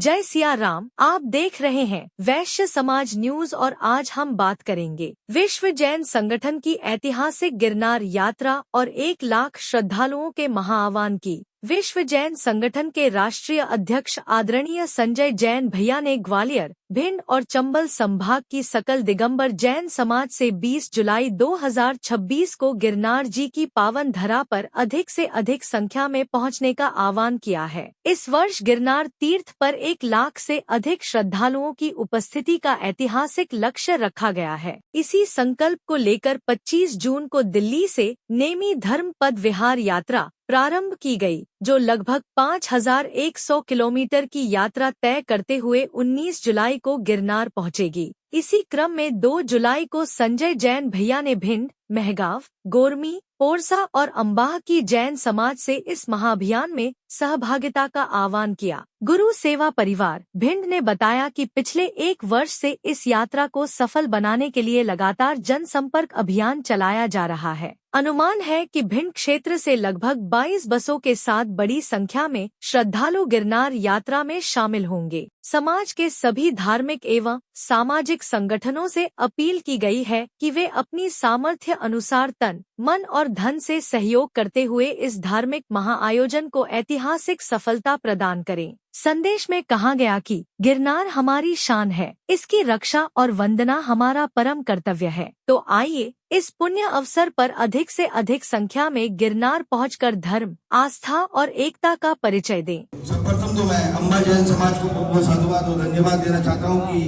जय सिया राम। आप देख रहे हैं वैश्य समाज न्यूज और आज हम बात करेंगे विश्व जैन संगठन की ऐतिहासिक गिरनार यात्रा और 1 लाख श्रद्धालुओं के महाआह्वान की। विश्व जैन संगठन के राष्ट्रीय अध्यक्ष आदरणीय संजय जैन भैया ने ग्वालियर, भिंड और चंबल संभाग की सकल दिगंबर जैन समाज से 20 जुलाई 2026 को गिरनार जी की पावन धरा पर अधिक से अधिक संख्या में पहुंचने का आह्वान किया है। इस वर्ष गिरनार तीर्थ पर 1 लाख से अधिक श्रद्धालुओं की उपस्थिति का ऐतिहासिक लक्ष्य रखा गया है। इसी संकल्प को लेकर 25 जून को दिल्ली से नेमी धर्म पद विहार यात्रा प्रारंभ की गई, जो लगभग 5100 किलोमीटर की यात्रा तय करते हुए 19 जुलाई को गिरनार पहुंचेगी। इसी क्रम में 2 जुलाई को संजय जैन भैया ने भिंड, मेहगांव, गोरमी, पोरसा और अंबाह की जैन समाज से इस महाअभियान में सहभागिता का आह्वान किया। गुरु सेवा परिवार भिंड ने बताया कि पिछले 1 वर्ष से इस यात्रा को सफल बनाने के लिए लगातार जनसंपर्क अभियान चलाया जा रहा है। अनुमान है कि भिंड क्षेत्र से लगभग 22 बसों के साथ बड़ी संख्या में श्रद्धालु गिरनार यात्रा में शामिल होंगे। समाज के सभी धार्मिक एवं सामाजिक संगठनों से अपील की गई है कि वे अपनी सामर्थ्य अनुसार तन, मन और धन से सहयोग करते हुए इस धार्मिक महाआयोजन को ऐतिहासिक सफलता प्रदान करें। संदेश में कहा गया कि गिरनार हमारी शान है, इसकी रक्षा और वंदना हमारा परम कर्तव्य है। तो आइए इस पुण्य अवसर पर अधिक से अधिक संख्या में गिरनार पहुंचकर धर्म, आस्था और एकता का परिचय दें। सर्वप्रथम तो मैं अम्बा जैन समाज को बहुत साधुवाद और धन्यवाद देना चाहता हूं कि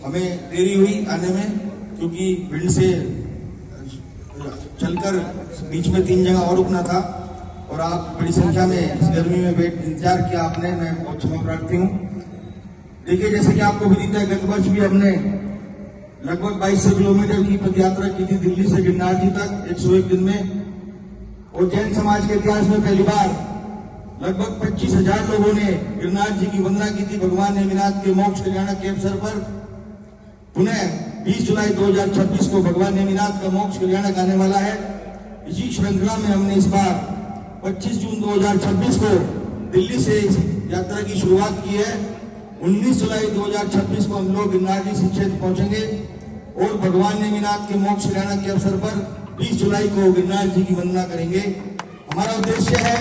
हमें देरी हुई आने में, क्योंकि भिंड से चलकर बीच में 3 जगह और रुकना था और आप बड़ी संख्या में इस गर्मी में इंतजार किया आपने, मैं बहुत क्षमा प्रार्थी हूँ। देखिए, जैसे कि आपको भी दिखता है, गत वर्ष भी हमने लगभग 2200 किलोमीटर की पद यात्रा की थी दिल्ली से गिरनार जी तक 101 दिन में, और जैन समाज के इतिहास में पहली बार लगभग 25,000 लोगों ने गिरनार जी की वंदना की थी भगवान नेमिनाथ के मोक्ष कल्याण के अवसर पर। पुनः 20 जुलाई 2026 को भगवान नेमिनाथ का मोक्ष कल्याणक आने वाला है। इसी श्रृंखला में हमने इस बार 25 जून 2026 को दिल्ली से इस यात्रा की शुरुआत की है। 19 जुलाई 2026 को हम लोग गिरनार जी क्षेत्र पहुंचेंगे और भगवान नेमिनाथ के मोक्ष कल्याणक के अवसर पर 20 जुलाई को गिरनार जी की वंदना करेंगे। हमारा उद्देश्य है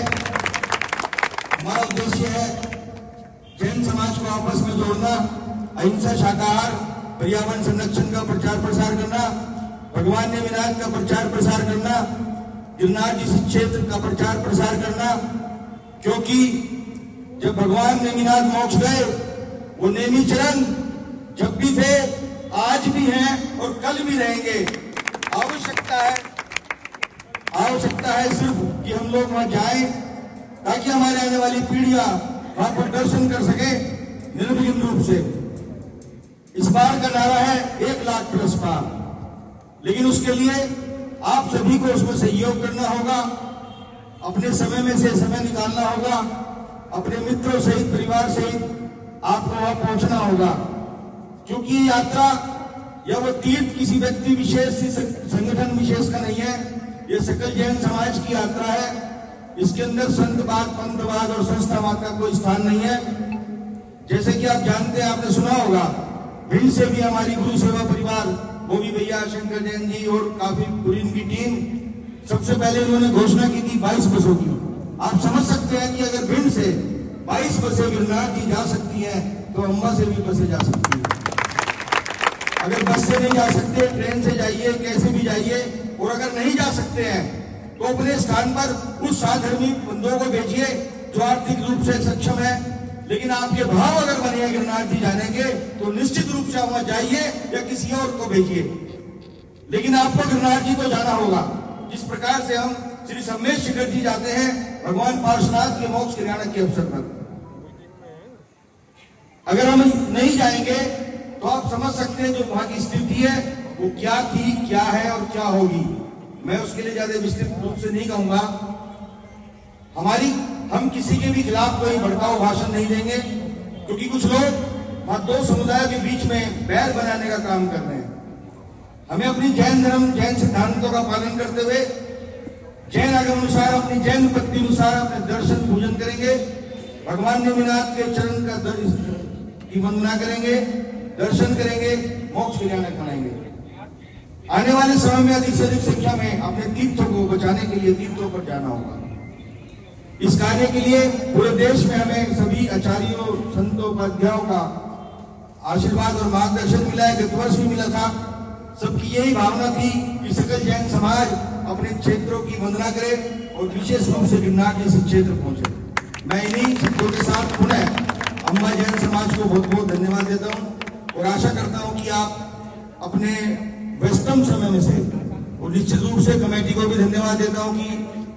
जैन समाज को आपस में जोड़ना, अहिंसा, शाकाहार, पर्यावरण संरक्षण का प्रचार प्रसार करना, भगवान नेमिनाथ का प्रचार प्रसार करना, गिरनार जी क्षेत्र का प्रचार प्रसार करना, क्योंकि जब भगवान नेमिनाथ मोक्ष गए, वो नेमी चरण जब भी थे, आज भी हैं और कल भी रहेंगे। आवश्यकता है सिर्फ कि हम लोग वहां जाएं, ताकि हमारे आने वाली पीढ़ियां वहां पर दर्शन कर सके निर्विघ्न रूप से। इस बार का नारा है 1 लाख प्लस पार, लेकिन उसके लिए आप सभी को उसमें सहयोग करना होगा, अपने समय में से समय निकालना होगा, अपने मित्रों सहित, परिवार सहित आपको वहां पहुंचना होगा, क्योंकि यात्रा या वो तीर्थ किसी व्यक्ति विशेष, संगठन विशेष का नहीं है। ये सकल जैन समाज की यात्रा है। इसके अंदर संतवाद, पंथवाद और संस्थावाद का कोई स्थान नहीं है। जैसे कि आप जानते हैं, आपने सुना होगा, भिंड से भी हमारी गुरु सेवा परिवार, वो भी भैया शंकर जैन जी और काफी पूरी इनकी टीम, सबसे पहले उन्होंने घोषणा की थी 22 बसों की। आप समझ सकते हैं कि अगर भिंड से 22 बसें गिरनार जी जा सकती हैं, तो अम्बा से भी बसें जा सकती हैं। अगर बस से नहीं जा सकते, ट्रेन से जाइए, कैसे भी जाइए, और अगर नहीं जा सकते हैं तो अपने स्थान पर उस साधर्मी बंधुओं को भेजिए जो आर्थिक रूप से सक्षम है। लेकिन आपके भाव अगर बने गिरनार जी जाने के, तो निश्चित रूप से वहां जाइए या किसी और को भेजिए, लेकिन आपको गिरनार जी को जाना होगा। जिस प्रकार से हम श्री सम्मेश शिखर जी जाते हैं भगवान पार्श्वनाथ के मोक्ष कल्याण के अवसर पर, अगर हम नहीं जाएंगे तो आप समझ सकते हैं जो वहां की स्थिति है वो क्या थी, क्या है और क्या होगी। मैं उसके लिए ज्यादा विस्तृत रूप से नहीं कहूंगा। हम किसी के भी खिलाफ कोई भड़काऊ भाषण नहीं देंगे, क्योंकि कुछ लोग वहां 2 समुदायों के बीच में बैर बनाने का काम कर रहे हैं। हमें अपनी जैन धर्म, जैन सिद्धांतों का पालन करते हुए जैन आगम अनुसार, अपनी जैन पद्धति अनुसार अपने दर्शन पूजन करेंगे। भगवान नेमिनाथ के चरण का की वंदना करेंगे, दर्शन करेंगे, मोक्ष कल्याणक बनाएंगे। आने वाले समय में अधिक से अधिक संख्या में अपने तीर्थों को बचाने के लिए तीर्थों पर जाना होगा। इस कार्य के लिए पूरे देश में हमें सभी आचार्यों, संतों, उपाध्यायों का आशीर्वाद और मार्गदर्शन मिला है। गत वर्ष भी मिला था। सबकी यही भावना थी कि सकल जैन समाज अपने क्षेत्रों की वंदना करे और विशेष रूप से गिरनार जैसे क्षेत्र पहुंचे। मैं इन्हीं शब्दों के साथ पुनः अम्बा जैन समाज को बहुत बहुत धन्यवाद देता हूं और आशा करता हूं कि आप अपने व्यस्तम समय में से, और निश्चित रूप से कमेटी को भी धन्यवाद देता हूं कि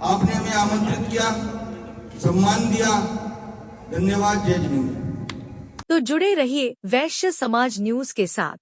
आपने हमें आमंत्रित किया, सम्मान दिया। धन्यवाद। जय जिनेन्द्र। तो जुड़े रहिए वैश्य समाज न्यूज के साथ।